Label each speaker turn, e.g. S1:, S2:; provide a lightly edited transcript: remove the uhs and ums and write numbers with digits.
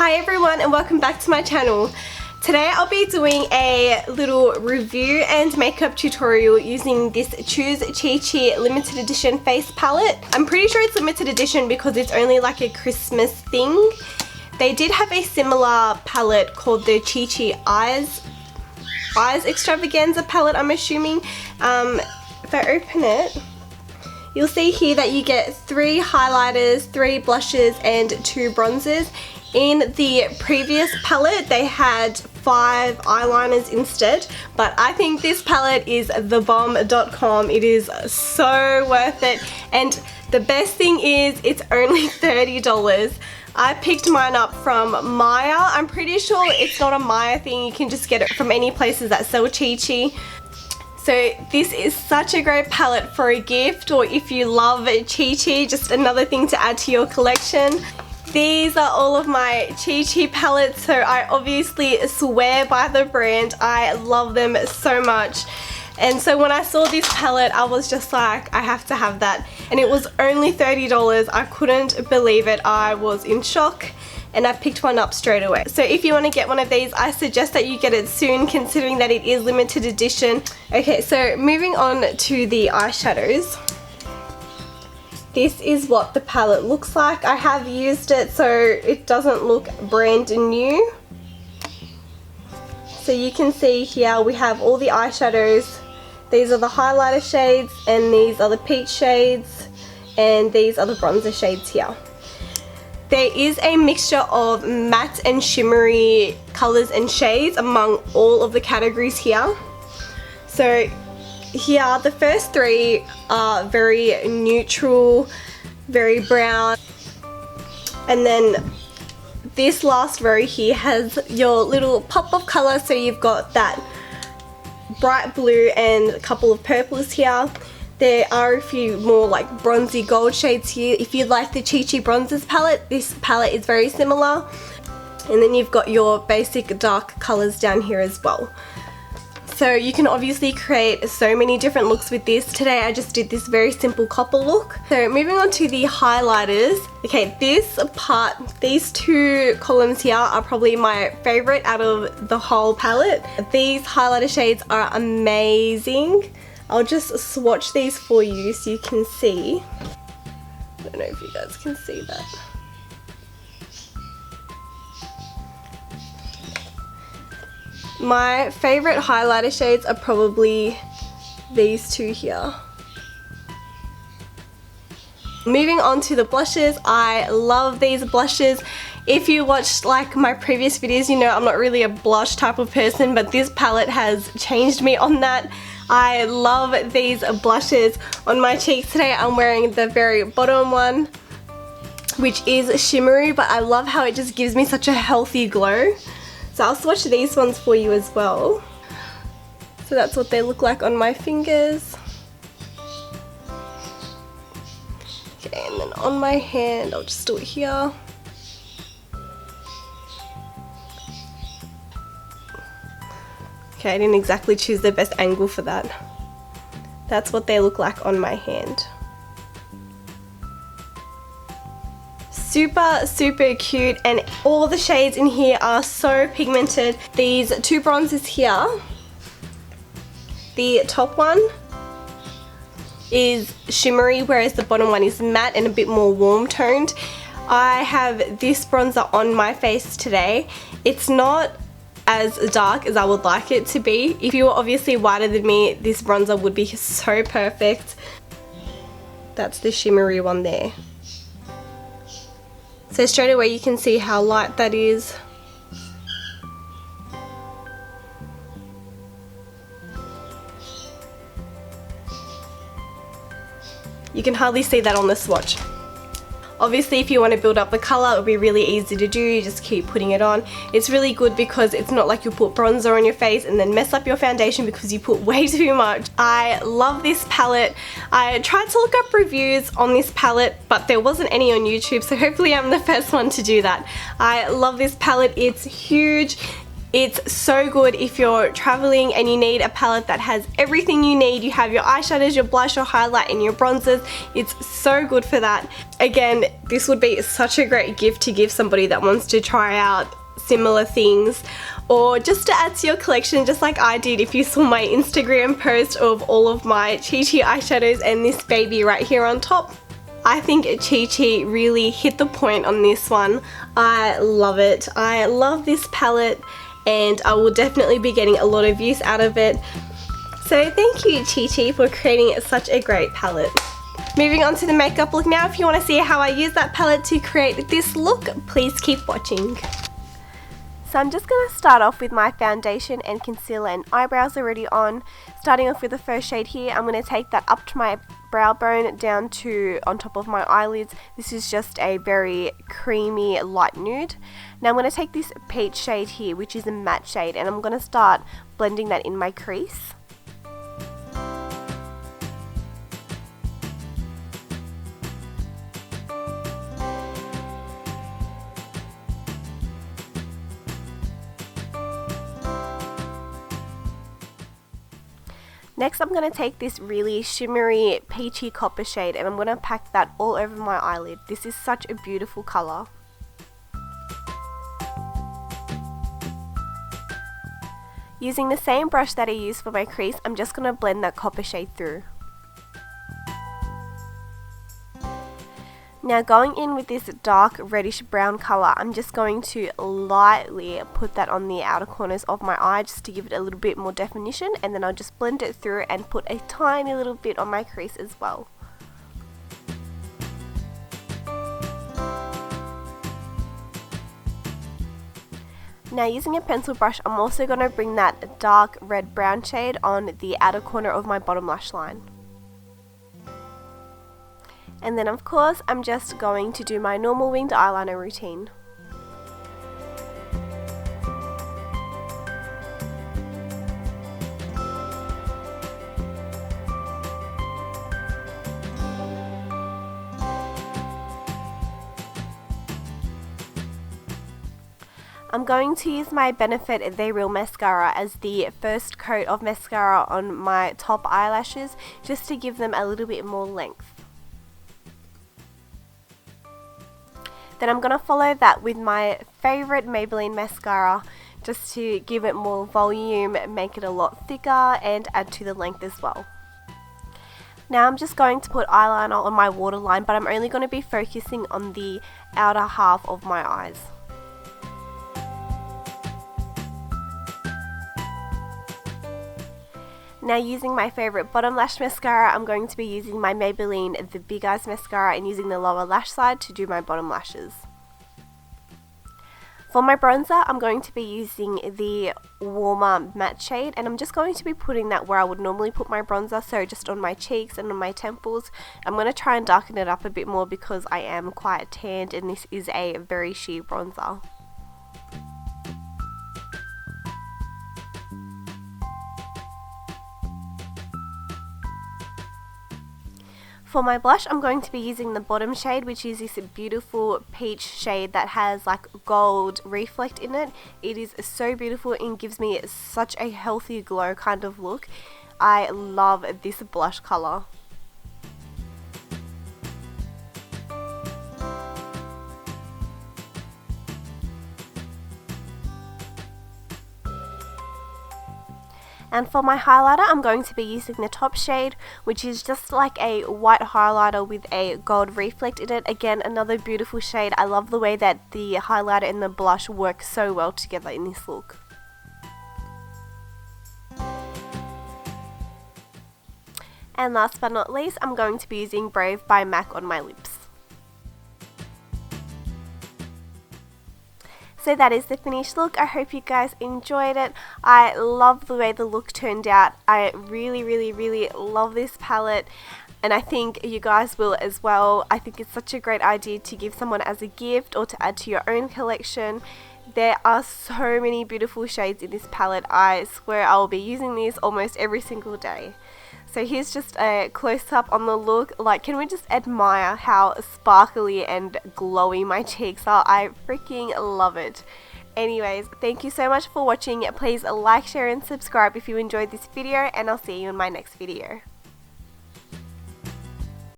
S1: Hi everyone and welcome back to my channel. Today I'll be doing a little review and makeup tutorial using this Choose Chi Chi limited edition face palette. I'm pretty sure it's limited edition because it's only like a Christmas thing. They did have a similar palette called the Chi Chi Eyes Extravaganza palette, I'm assuming. If I open it, you'll see here that you get 3 highlighters, 3 blushes and 2 bronzers. In the previous palette they had 5 eyeliners instead, but I think this palette is thebomb.com. It is so worth it, and the best thing is it's only $30. I picked mine up from Maya. I'm pretty sure it's not a Maya thing, you can just get it from any places that sell Chi Chi. So this is such a great palette for a gift, or if you love Chi Chi, just another thing to add to your collection. These are all of my Chi Chi palettes, so I obviously swear by the brand. I love them so much. And so when I saw this palette, I was just like, I have to have that. And it was only $30. I couldn't believe it. I was in shock and I picked one up straight away. So if you want to get one of these, I suggest that you get it soon, considering that it is limited edition. Okay, so moving on to the eyeshadows. This is what the palette looks like. I have used it so it doesn't look brand new. So you can see here we have all the eyeshadows. These are the highlighter shades and these are the peach shades and these are the bronzer shades here. There is a mixture of matte and shimmery colours and shades among all of the categories here. So here, the first 3 are very neutral, very brown, and then this last row here has your little pop of colour, so you've got that bright blue and a couple of purples here. There are a few more like bronzy gold shades here. If you like the Chi Chi Bronzers palette, this palette is very similar. And then you've got your basic dark colours down here as well. So you can obviously create so many different looks with this. Today I just did this very simple copper look. So moving on to the highlighters. Okay, this part, these 2 columns here are probably my favourite out of the whole palette. These highlighter shades are amazing. I'll just swatch these for you so you can see. I don't know if you guys can see that. My favourite highlighter shades are probably these 2 here. Moving on to the blushes, I love these blushes. If you watched like my previous videos, you know I'm not really a blush type of person, but this palette has changed me on that. I love these blushes on my cheeks. Today I'm wearing the very bottom one, which is shimmery, but I love how it just gives me such a healthy glow. So I'll swatch these ones for you as well. So that's what they look like on my fingers. Okay, and then on my hand, I'll just do it here. Okay, I didn't exactly choose the best angle for that. That's what they look like on my hand. Super cute, and all the shades in here are so pigmented. These 2 bronzers here, the top one is shimmery whereas the bottom one is matte and a bit more warm toned. I have this bronzer on my face today. It's not as dark as I would like it to be. If you were obviously whiter than me, this bronzer would be so perfect. That's the shimmery one there. So straight away you can see how light that is. You can hardly see that on the swatch. Obviously if you want to build up the colour, it'll be really easy to do. You just keep putting it on. It's really good because it's not like you put bronzer on your face and then mess up your foundation because you put way too much. I love this palette. I tried to look up reviews on this palette, but there wasn't any on YouTube, so hopefully I'm the first one to do that. I love this palette. It's huge. It's so good if you're traveling and you need a palette that has everything you need. You have your eyeshadows, your blush, your highlight, and your bronzers. It's so good for that. Again, this would be such a great gift to give somebody that wants to try out similar things, or just to add to your collection, just like I did if you saw my Instagram post of all of my Chi Chi eyeshadows and this baby right here on top. I think Chi Chi really hit the point on this one. I love it. I love this palette, and I will definitely be getting a lot of use out of it. So thank you, Chi Chi, for creating such a great palette. Moving on to the makeup look now. If you want to see how I use that palette to create this look, please keep watching. So I'm just going to start off with my foundation and concealer and eyebrows already on. Starting off with the first shade here, I'm going to take that up to my brow bone down to on top of my eyelids. This is just a very creamy light nude. Now I'm going to take this peach shade here, which is a matte shade, and I'm going to start blending that in my crease. Next, I'm going to take this really shimmery peachy copper shade and I'm going to pack that all over my eyelid. This is such a beautiful colour. Using the same brush that I used for my crease, I'm just going to blend that copper shade through. Now going in with this dark reddish brown colour, I'm just going to lightly put that on the outer corners of my eye just to give it a little bit more definition, and then I'll just blend it through and put a tiny little bit on my crease as well. Now using a pencil brush, I'm also going to bring that dark red brown shade on the outer corner of my bottom lash line. And then of course, I'm just going to do my normal winged eyeliner routine. I'm going to use my Benefit They Real mascara as the first coat of mascara on my top eyelashes, just to give them a little bit more length. Then I'm going to follow that with my favourite Maybelline mascara just to give it more volume, make it a lot thicker and add to the length as well. Now I'm just going to put eyeliner on my waterline, but I'm only going to be focusing on the outer half of my eyes. Now using my favourite bottom lash mascara, I'm going to be using my Maybelline The Big Eyes mascara and using the lower lash side to do my bottom lashes. For my bronzer, I'm going to be using the warmer matte shade, and I'm just going to be putting that where I would normally put my bronzer, so just on my cheeks and on my temples. I'm going to try and darken it up a bit more because I am quite tanned and this is a very sheer bronzer. For my blush, I'm going to be using the bottom shade, which is this beautiful peach shade that has like gold reflect in it. It is so beautiful and gives me such a healthy glow kind of look. I love this blush colour. And for my highlighter, I'm going to be using the top shade, which is just like a white highlighter with a gold reflect in it. Again, another beautiful shade. I love the way that the highlighter and the blush work so well together in this look. And last but not least, I'm going to be using Brave by MAC on my lips. So that is the finished look. I hope you guys enjoyed it. I love the way the look turned out. I really love this palette, and I think you guys will as well. I think it's such a great idea to give someone as a gift or to add to your own collection. There are so many beautiful shades in this palette. I swear I'll be using these almost every single day. So here's just a close-up on the look. Like, can we just admire how sparkly and glowy my cheeks are? I freaking love it. Anyways, thank you so much for watching. Please like, share and subscribe if you enjoyed this video, and I'll see you in my next video.